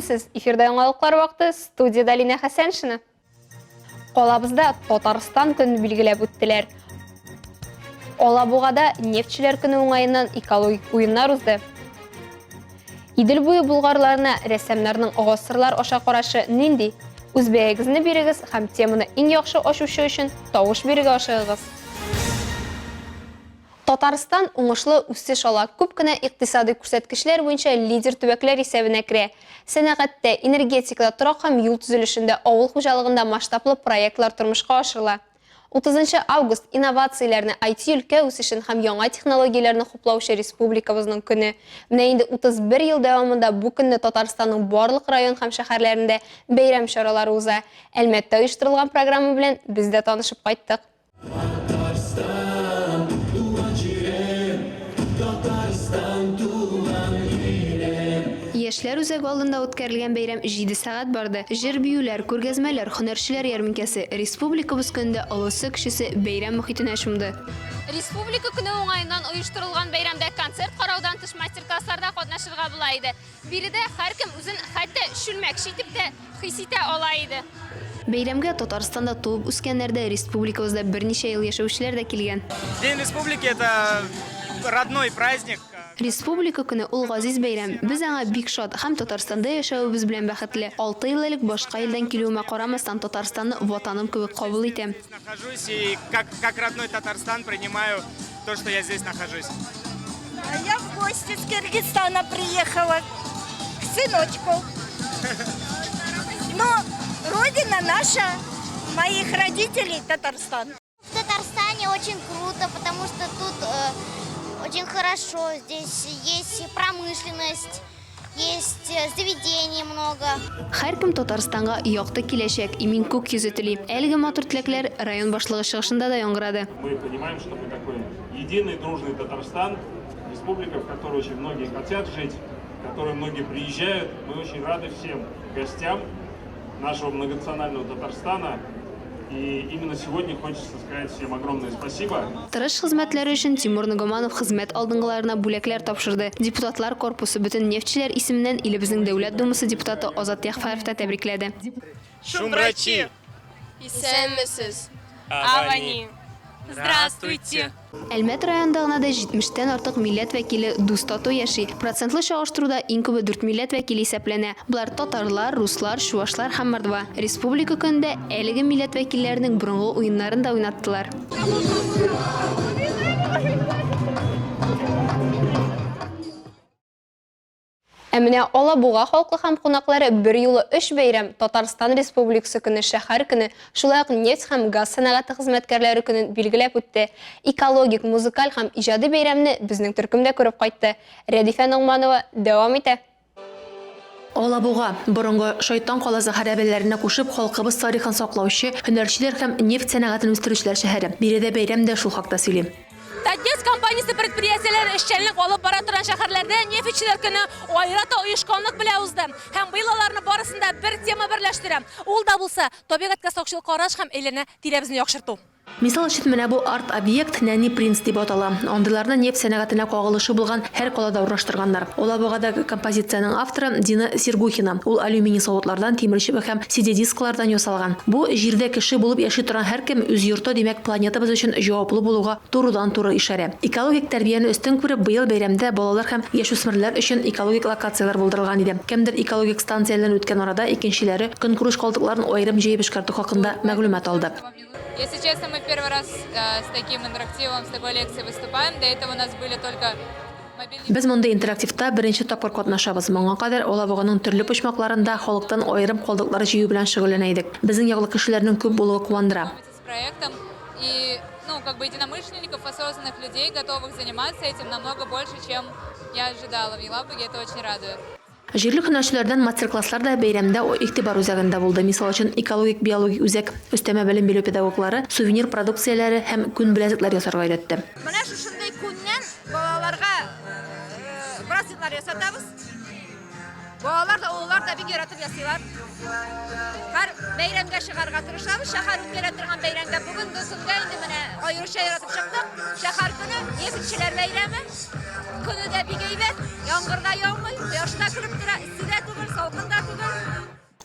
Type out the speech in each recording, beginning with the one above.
Исәнмесез, эфирда яңалыклар вакыты, студияда Лина Хәсәншина. Колабызда Татарстан көнен билгеләп үттеләр. Алабугада нефтчеләр көне уңаеннан экологик уеннар узды. Идел буе булгарларына рәссамнарның гасырлар аша карашы нинди? Үз бәягезне бирегез һәм теманы иң яхшы ачучы өчен тавыш бирергә ашыгыгыз. Татарстан уңышлы үсеш ала, күп кенә икътисади күрсәткечләр буенча лидер төбәкләр исәбенә керә. Сәнәгатьтә, энергетикада, торак һәм юл төзелешендә, авыл хуҗалыгында масштаблы проектлар тормышка ашырыла. 30 август инновацияләрне, IT өлкә үсешен һәм яңа технологияләрне хуплаучы республикабызның көне. Менә инде 31 ел дәвамында бу көнне Татарстанның барлык район һәм шәһәрләрендә бәйрәм чаралары уза. Әлмәттә оештырылган программа белән без дә танышып кайттык. Яшьләр үзәге алдында үткәрелгән бәйрәм 7 сәгать барды. Җыр биюләр, күргәзмәләр, һөнәрчеләр ярминкәсе, республикабыз көнендә олысы кешесе бәйрәм мөхитенә шумды. Республика көне уңаеннан оештырылган бәйрәмдә концерт караудан тыш мастер-классларда катнашырга була иде. Биредә һәркем үзен хәтта шүлмәкче итеп тә хис итә ала иде. Бәйрәмгә Татарстанда туып үскәннәрдә республикабызда берничә ел яшәүчеләр дә килгән. День республики это родной праздник. Республика көне ул газиз бәйрәм. Без аңа бик шат һәм Татарстанда яшәүебез белән бәхетле. 6 ел элек башка елдан килүемә карамастан Татарстанны ватаным кебек кабул итәм. Нахожусь и как родной Татарстан принимаю то, что я здесь нахожусь. Я в гости с Кыргызстана приехала к сыночку. Но родина наша, моих родителей Татарстан. В Татарстане очень круто, потому что тут очень хорошо. Здесь есть промышленность, есть заведений много. Һәркем Татарстанга якты киләчәк, имин күк йөзе тели. Әлеге матур теләкләр район башлыгы чыгышында да яңгырады. Мы понимаем, что мы такой единый, дружный Татарстан, республика, в которой очень многие хотят жить, в которой многие приезжают. Мы очень рады всем гостям нашего многонационального Татарстана. И именно сегодня хочется сказать всем огромное спасибо. Тырыш хезмәтләре өчен Тимур Нугаманов хезмәт алдынгыларына бүләкләр тапшырды. Депутатлар корпусы бөтен нефтчеләр исеменнән илебезнең Дәүләт Думасы депутаты Азат Яхфаров та тәбрикләде. Шумрачи! Исәнмесез, Авани! Здравствуйте! Әлмәт районында гына да 70-тән артык милләт вәкиле дус тату яши. Процентлы чагыштыруда иң күбе 4 милләт вәкиле исәпләнә. Булар татарлар, руслар, чуашлар һәм мордва. Республика көндә әлеге милләт вәкилләренең борынгы уеннарын да уйнаттылар. Әмінә Алабуга халкы һәм кунаклары бер юлы 3 бәйрәм Татарстан Республикасы көне, шәһәр көне, шулай ук нефть һәм газ сәнәгате хезмәткәрләре көнен билгеләп үтте. Экологик, музыкаль һәм иҗади бәйрәмне безнең төркемдә күреп кайтты. Рәдифә Нугманова дәвам итә. Алабуга борынгы шайтан каласы хәрабәләренә кушып халкыбыз тарихын саклаучы, һөнәрчеләр һәм нефть сәнәгатен үстерүчеләр шәһәре. Биредә бәйрәм дә шул хакта сөйли. Татнефть компаниясе предприятиеләр эшчәнлек алып бара торган шәһәрләрдә нефтьчеләр көне аерата оешканлык белән узды. Һәм быел аларны барысында бер тема берләштерә. Ул да булса, табигатькә сакчылык караш һәм әйләнә тирәбезне яхшырту. Мисал өчен менә бу арт-объект Нәни Принц дип атала. Андыйларны нефть сәнәгатенә кагылышы булган һәр калада урнаштырганнар. Алабугадагы композицияның авторы Дина Сергухина. Ул алюминий савытлардан, тимерчебе һәм CD-дисклардан ясалган. Бу җирдә кеше булып яши торган һәркем үз йорты, димәк, планетабыз өчен җаваплы булуга турыдан-туры ишарә. Экологик тәрбияне өстен күреп, быел бәйрәмдә балалар һәм яшүсмерләр өчен экологик локациялар булдырылган иде. Кемдер экологик станцияләрдән үткән арада икенчеләре көнкүреш калдыкларын аерым җыеп эшкәртү хакында мәгълүмат алды. Если честно, мы первый раз с таким интерактивом, с такой лекцией выступаем. До этого у нас были только мобильные... Без монда интерактивта беренче тапкыр катнашабыз. Моңа кадәр Алабуганың төрле почмакларында халыктан аерым калдыклар җыю белән шөгыльләнә идек. Безнең яклы кешеләрнең күп булуы куандыра. С проектом и, единомышленников, осознанных людей, готовых заниматься этим намного больше, чем я ожидала. В Елабуге это очень радует. Җирле һөнәрчеләрдән мастер-класслар да бәйрәмдә игътибар үзәгендә булды. Мисал өчен экологик, биологик үзәк, өстәмә белем бирү педагоглары, сувенир продукцияләре һәм күн беләзекләр ясарга өйрәтте. Менә шушындай күннән балаларга браслетлар ясатабыз. Балалар да, уллар да бик яратып ясыйлар. Һәр бәйрәмгә чыгарга тырышабыз. Шәһәр үткәрә торган бәйрәмгә бүгенге көндә инде менә аеруча яратып чыктык. Шәһәр көне, нефтьчеләр бәйрәме. Көне дә бик әйбәт. Яңгыр да яумый, кояш та килеп тора, эссе дә түгел, салкын да түгел.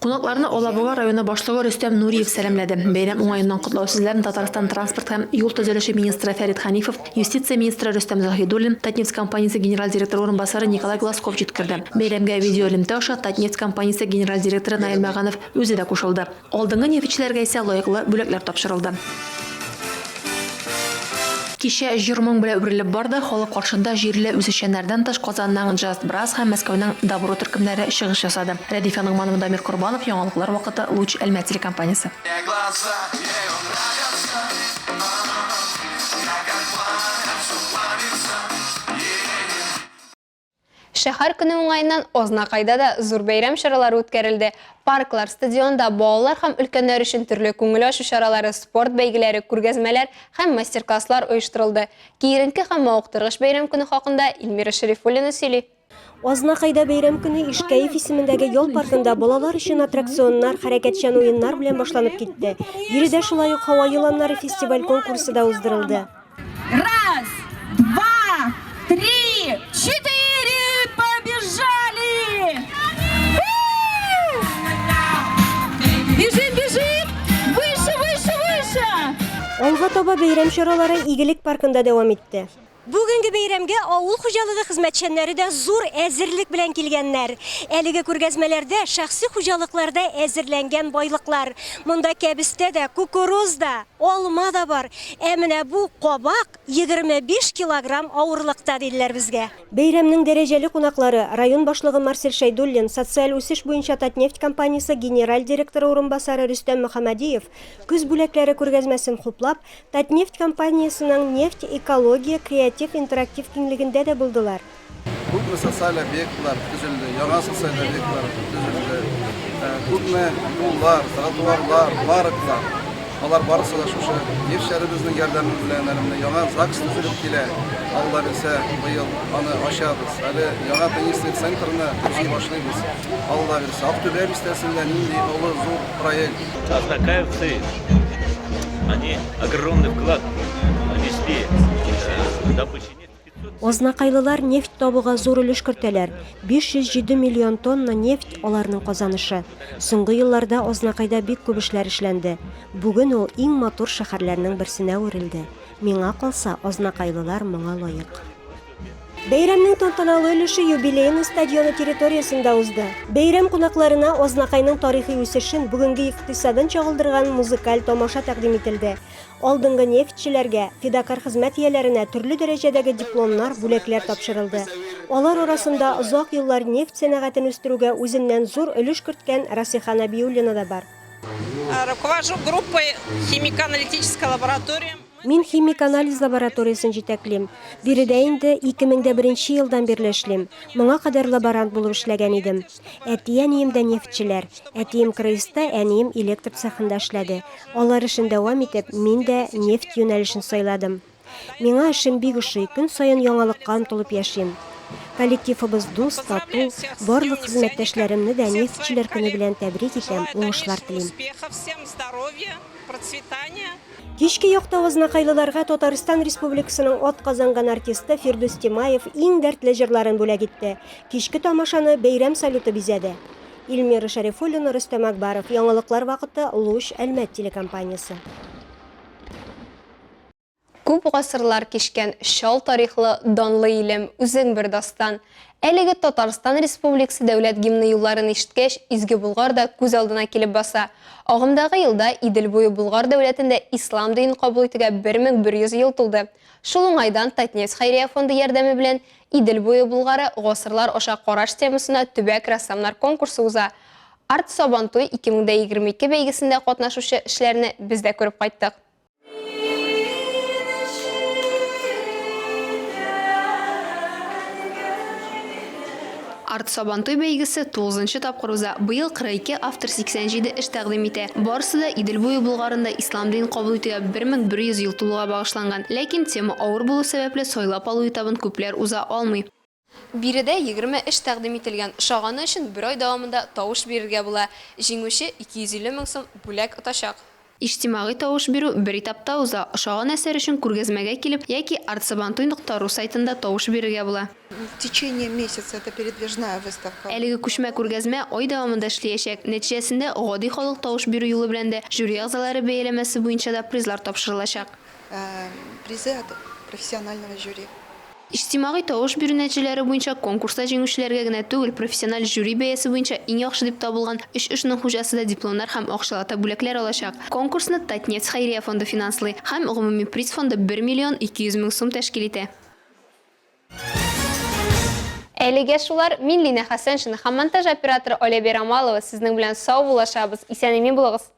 Кунакларны Алабуга районы башлыгы Рөстәм Нуриев сәламләде. Бәйрәм уңаеннан котлау сүзләрен Татарстан транспорт һәм юл төзелеше министры Фәрит Ханифов, юстиция министры Рөстәм Заһидуллин, Татнефть компаниясе генераль директоры орынбасары Николай Глазков җиткерде. Бәйрәмгә видеоэлемтә аша Татнефть компаниясе генераль директоры Наил Мәганов үзе дә кушылды. Алдынгы нефтьчеләргә исә лаеклы бүләкләр тапшырылды. Кичә 20 мең белән үрелеп барды, халык каршында җирле үсешчәннәрдән тыш Казанның Just Brass һәм Мәскәүнең Добро төркемнәре чыгыш ясады. Рәдифаның Маның Дамир Курбанов, яңалыклар вакыты, Луч Әлмәт телекомпаниясе. Шәһәр көне уңаеннан Ознакайда да зур бәйрәм чаралары үткәрелде. Парклар, стадионда балалар һәм өлкәннәр өчен төрле күңел ачу чаралары, спорт бәйгеләре, күргәзмәләр һәм мастер-класслар оештырылды. Киеренке һәм мавыктыргыч бәйрәм көне хакында Илмира Шәрифуллина сөйли. Ознакайда бәйрәм көне Ишкәев исемендәге ял паркында балалар өчен аттракционнар, хәрәкәтчән уеннар белән башланып китте. Биредә шулай ук һава еланнары фестиваль конкурсы да уздырылды. 1, 2, 3, 4! Побежали! Бежим, бежим! Выше, выше, выше! Алга таба бәйрәм чаралары Игелек паркында дәвам итте. Бүгенге бәйрәмгә авыл хуҗалыгы хезмәтчәннәре дә зур әзерлек белән килгәннәр. Әлеге күргәзмәләрдә шәхси хуҗалыкларда әзерләнгән байлыклар. Монда кәбестә дә, кукуруз да, алма да бар. Ә менә бу кабак 25 килограмм авырлыкта диләр безгә. Бәйрәмнең дәрәҗәле кунаклары район башлыгы Марсель Шәйдуллин, социаль үсеш буенча Татнефть компаниясе генераль директоры орынбасары Рөстәм Мөхәммәдиев күз бүләкләре күргәзмәсен хуплап, Татнефть компаниясының нефть, экология, креатив интерактив киңлегендә дә булдылар. Күпме социаль объектлар төзелде, яңа социаль объектлар төзелде. Күпме юллар, тротуарлар, парклар. Алар барысы да шушы нефтьчеләребезнең ярдәме белән әле яңа ЗАГС төзелеп килә. Алла белсә, быел аны ачабыз. Әле яңа теннисный центрны төзи башлыйбыз. Алла белсә, Актүбә бистәсендә нинди олы зур проект. Ознакаевцы, они огромный вклад внесли в добычу нефти. Ознакайлылар нефть табуга зур өлеш кертәләр. 507 миллион тонна нефть аларның казанышы. Соңгы елларда Ознакайда бик күп эшләр эшләнде. Бүген ул иң матур шәһәрләрнең берсенә үрелде. Миңа калса, Ознакайлылар моңа лаек. Бәйрәмнең тантаналы өлеше юбилейный стадионы территориясында узды. Бәйрәм кунакларына Ознакайның тарихи үсешен, бүгенге икътисадын чагылдырган музыкаль тамаша тәкъдим ителде. Алдынгы нефтьчеләргә, фидакар хезмәт ияләренә төрле дәрәҗәдәге дипломнар, бүләкләр тапшырылды. Алар арасында озак еллар нефть сәнәгатен үстерүгә үзеннән зур өлеш керткән Расиха Набиуллина да бар. Руковожу группой химико-аналитической лаборатории. Мин химик анализ лабораториясын җитәклим. Биредә инде 2001 елдан бирле эшлим. Моңа кадәр лаборант булып эшләгән идем. Әти-әнием дә нефтьчеләр. Әтием крейста, әнием электр цехында эшләде. Алар эшен дәвам итеп, мин дә нефть юнәлешен сайладым. Миңа эшем бик ошый, көн саен яңалыкка омтылып яшим. Коллективыбыз дус, тату, барлык хезмәттәшләремне дә нефтьчеләр көне белән тәбрик итәм, уңышлар телим. Кичке якта Ознакайлыларга Татарстан Республикасының атказанган артисты Фирдус Тимаев иң дәртле җырларын бүләк итте. Кичке тамашаны бәйрәм салюты бизәде. Илмира Шәрифуллина, Рөстәм Акбаров, яңалыклар вакыты, Луч Әлмәт телекомпаниясе. Күп гасырлар кичкән шал тарихлы данлы илем, үзең бер дастан. Әлеге Татарстан Республикасы дәүләт гимны юлларын ишеткәч, изге Булгар да күз алдына килеп баса. Агымдагы елда Идел буе Булгар дәүләтендә ислам динен кабул итүгә 1100 ел тулды. Шул уңайдан Татнефть хәйрия фонды ярдәме белән Идел буе Булгары гасырлар аша караш темасына төбәк рәссамнар конкурсы уза. Арт Сабантуй 2022 бәйгесендә катнашучы эшләрне без дә күреп кайттык. Арт Сабантуй бәйгесе 9-нчы тапкыр уза. Быел 42 автор 87 эш тәкъдим итә. Барысы да Идел буе Булгарында ислам динен кабул итүгә 1100 ел тулуга багышланган. Ләкин тема авыр булу сәбәпле сайлап алу этабын күпләр уза алмый. Биредә 20 эш тәкъдим ителгән. Шаганы өчен 1 ай дәвамында тавыш бирергә була. Җиңүче 250 мең сум бүләк отачак. Иҗтимагый тавыш бирү бер этапта уза. Ошаган әсәр өчен күргәзмәгә килеп яки artsabantуй.ru сайтында тавыш бирергә була. В течение месяца это передвижная выставка. Әлеге күчмә күргәзмә ай дәвамында эшләячәк. Нәтиҗәсендә гади халык тавыш бирү юлы белән дә жюри әгъзалары бәяләмәсе буенча да призлар тапшырылачак. Призы от профессионального жюри. Иҗтимагый тавыш бирү нәтиҗәләре буенча конкурста җиңүчеләргә генә түгел, профессиональ жюри бәясе буенча иң яхшы дип табылган 3 эшнең хуҗасы да дипломнар һәм акчалата бүләкләр алачак. Конкурсны Татнефть хәйрия фонды финанслый һәм гомуми приз фонды 1 миллион 200 мең сум тәшкил итә. Әлегә шулар, мин Лина Хәсәншина һәм монтаж операторы Оля Берамалова сезнең белән сау булашабыз. Исән-имин булыгыз.